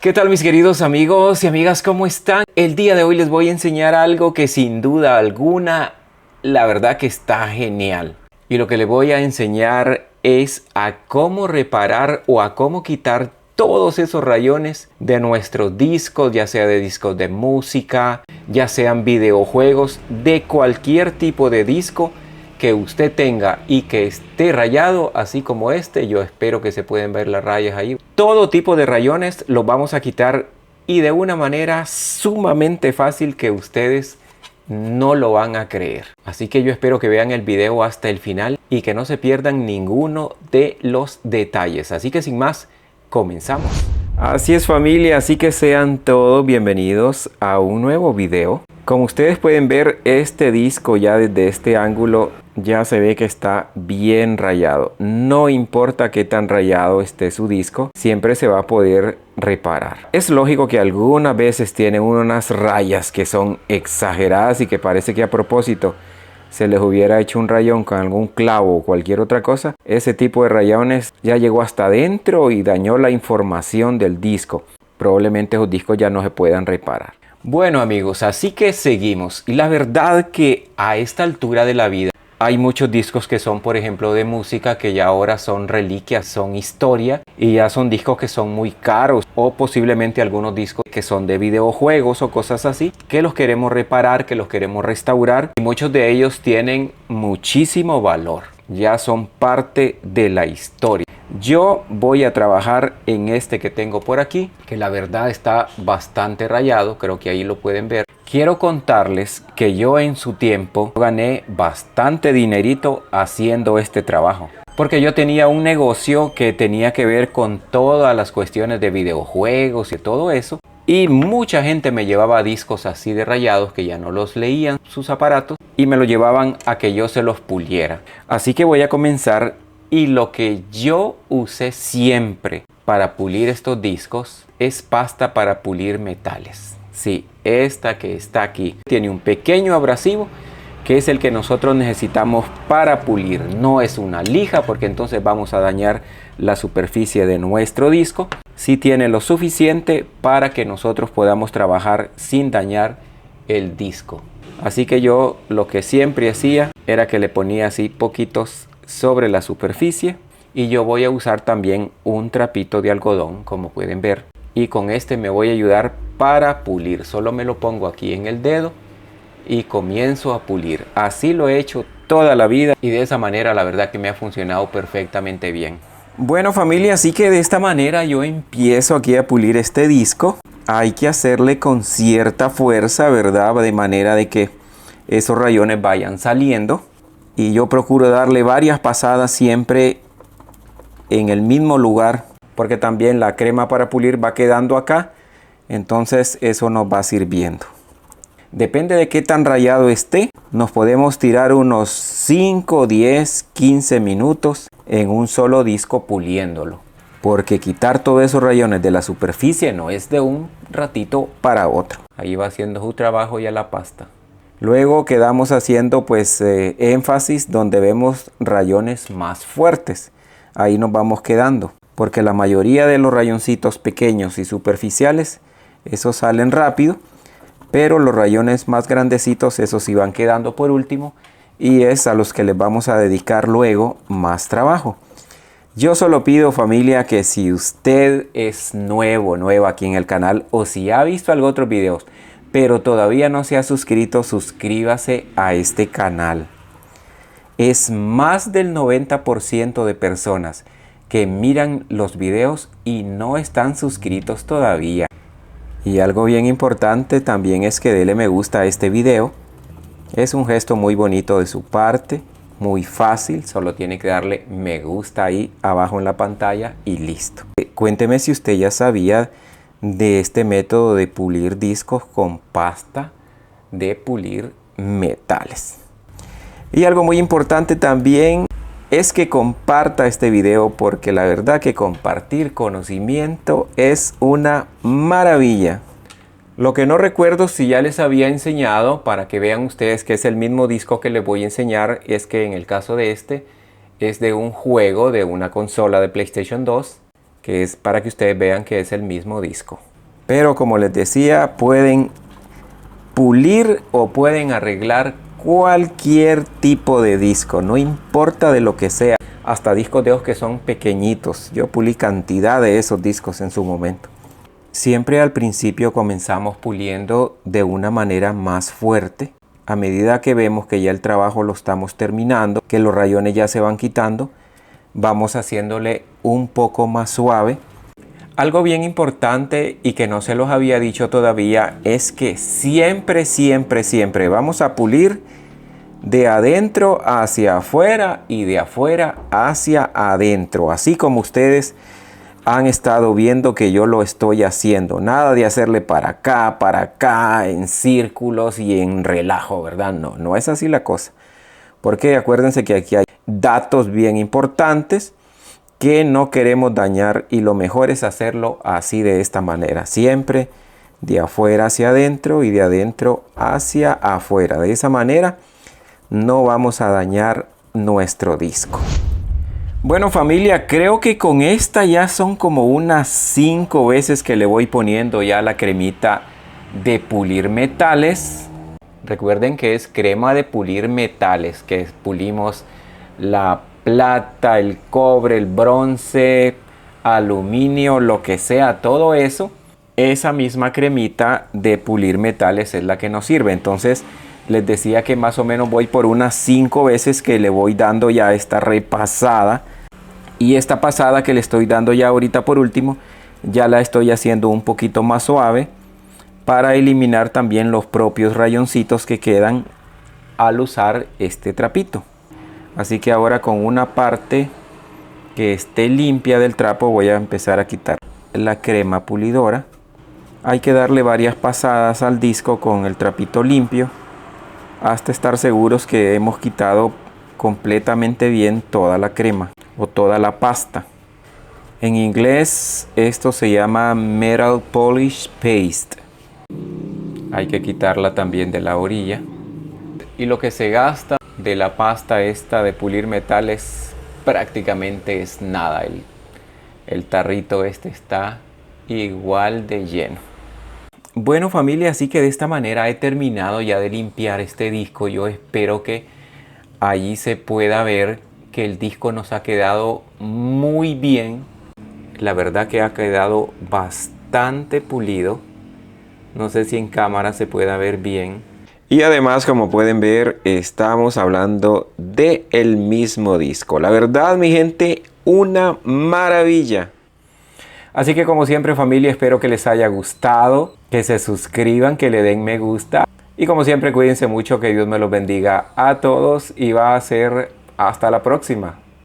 ¿Qué tal mis queridos amigos y amigas? ¿Cómo están? El día de hoy les voy a enseñar algo que sin duda alguna, la verdad que está genial. Y lo que les voy a enseñar es a cómo reparar o a cómo quitar todos esos rayones de nuestros discos, ya sea de discos de música, ya sean videojuegos, de cualquier tipo de disco que usted tenga y que esté rayado, así como este. Yo espero que se pueden ver las rayas ahí. Todo tipo de rayones los vamos a quitar y de una manera sumamente fácil que ustedes no lo van a creer. Así que yo espero que vean el video hasta el final y que no se pierdan ninguno de los detalles. Así que sin más, comenzamos. Así es familia, así que sean todos bienvenidos a un nuevo video. Como ustedes pueden ver, este disco ya desde este ángulo ya se ve que está bien rayado. No importa qué tan rayado esté su disco, siempre se va a poder reparar. Es lógico que algunas veces tiene unas rayas que son exageradas y que parece que a propósito se les hubiera hecho un rayón con algún clavo o cualquier otra cosa. Ese tipo de rayones ya llegó hasta adentro y dañó la información del disco. Probablemente esos discos ya no se puedan reparar. Bueno amigos, así que seguimos. Y la verdad que a esta altura de la vida hay muchos discos que son, por ejemplo, de música que ya ahora son reliquias, son historia y ya son discos que son muy caros, o posiblemente algunos discos que son de videojuegos o cosas así, que los queremos reparar, que los queremos restaurar, y muchos de ellos tienen muchísimo valor, ya son parte de la historia. Yo voy a trabajar en este que tengo por aquí, que la verdad está bastante rayado, creo que ahí lo pueden ver. Quiero contarles que yo en su tiempo gané bastante dinerito haciendo este trabajo. Porque yo tenía un negocio que tenía que ver con todas las cuestiones de videojuegos y todo eso. Y mucha gente me llevaba discos así de rayados que ya no los leían sus aparatos y me lo llevaban a que yo se los puliera. Así que voy a comenzar, y lo que yo usé siempre para pulir estos discos es pasta para pulir metales. Sí, esta que está aquí tiene un pequeño abrasivo que es el que nosotros necesitamos para pulir. No es una lija porque entonces vamos a dañar la superficie de nuestro disco. Sí tiene lo suficiente para que nosotros podamos trabajar sin dañar el disco. Así que yo lo que siempre hacía era que le ponía así poquitos sobre la superficie, y yo voy a usar también un trapito de algodón, como pueden ver, y con este me voy a ayudar para pulir. Solo me lo pongo aquí en el dedo y comienzo a pulir. Así lo he hecho toda la vida y de esa manera la verdad que me ha funcionado perfectamente bien. Bueno familia, así que de esta manera yo empiezo aquí a pulir este disco. Hay que hacerle con cierta fuerza, ¿verdad? De manera de que esos rayones vayan saliendo. Y yo procuro darle varias pasadas siempre en el mismo lugar, porque también la crema para pulir va quedando acá. Entonces eso nos va sirviendo. Depende de qué tan rayado esté, nos podemos tirar unos 5, 10, 15 minutos en un solo disco puliéndolo. Porque quitar todos esos rayones de la superficie no es de un ratito para otro. Ahí va haciendo su trabajo ya la pasta. Luego quedamos haciendo énfasis donde vemos rayones más fuertes. Ahí nos vamos quedando, porque la mayoría de los rayoncitos pequeños y superficiales, esos salen rápido, pero los rayones más grandecitos, esos sí van quedando por último, y es a los que les vamos a dedicar luego más trabajo. Yo solo pido familia que si usted es nueva aquí en el canal, o si ha visto algo otros videos, pero todavía no se ha suscrito, suscríbase a este canal. Es más del 90% de personas que miran los videos y no están suscritos todavía. Y algo bien importante también es que dele me gusta a este video. Es un gesto muy bonito de su parte, muy fácil, solo tiene que darle me gusta ahí abajo en la pantalla y listo. Cuénteme si usted ya sabía de este método de pulir discos con pasta de pulir metales. Y algo muy importante también es que comparta este video, porque la verdad que compartir conocimiento es una maravilla. Lo que no recuerdo si ya les había enseñado, para que vean ustedes que es el mismo disco que les voy a enseñar, es que en el caso de este es de un juego de una consola de PlayStation 2 que es para que ustedes vean que es el mismo disco. Pero como les decía, pueden pulir o pueden arreglar cualquier tipo de disco, no importa de lo que sea, hasta discos de esos que son pequeñitos. Yo pulí cantidad de esos discos en su momento. Siempre al principio comenzamos puliendo de una manera más fuerte. A medida que vemos que ya el trabajo lo estamos terminando, que los rayones ya se van quitando, vamos haciéndole un poco más suave. Algo bien importante y que no se los había dicho todavía es que siempre vamos a pulir de adentro hacia afuera y de afuera hacia adentro, así como ustedes han estado viendo que yo lo estoy haciendo. Nada de hacerle para acá, en círculos y en relajo, ¿verdad? No es así la cosa. Porque acuérdense que aquí hay datos bien importantes que no queremos dañar y lo mejor es hacerlo así, de esta manera. Siempre de afuera hacia adentro y de adentro hacia afuera. De esa manera no vamos a dañar nuestro disco. Bueno familia, creo que con esta ya son como unas 5 veces que le voy poniendo ya la cremita de pulir metales. Recuerden que es crema de pulir metales, que pulimos la plata, el cobre, el bronce, aluminio, lo que sea, todo eso. Esa misma cremita de pulir metales es la que nos sirve. Entonces les decía que más o menos voy por unas 5 veces que le voy dando ya esta repasada. Y esta pasada que le estoy dando ya ahorita por último, ya la estoy haciendo un poquito más suave para eliminar también los propios rayoncitos que quedan al usar este trapito. Así que ahora con una parte que esté limpia del trapo voy a empezar a quitar la crema pulidora. Hay que darle varias pasadas al disco con el trapito limpio hasta estar seguros que hemos quitado completamente bien toda la crema o toda la pasta. En inglés esto se llama Metal Polish Paste. Hay que quitarla también de la orilla. Y lo que se gasta de la pasta esta de pulir metales prácticamente es nada. El tarrito este está igual de lleno. Bueno familia, así que de esta manera he terminado ya de limpiar este disco. Yo espero que allí se pueda ver que el disco nos ha quedado muy bien. La verdad que ha quedado bastante pulido. No sé si en cámara se pueda ver bien. Y además, como pueden ver, estamos hablando del mismo disco. La verdad, mi gente, una maravilla. Así que como siempre familia, espero que les haya gustado, que se suscriban, que le den me gusta. Y como siempre, cuídense mucho, que Dios me los bendiga a todos y va a ser hasta la próxima.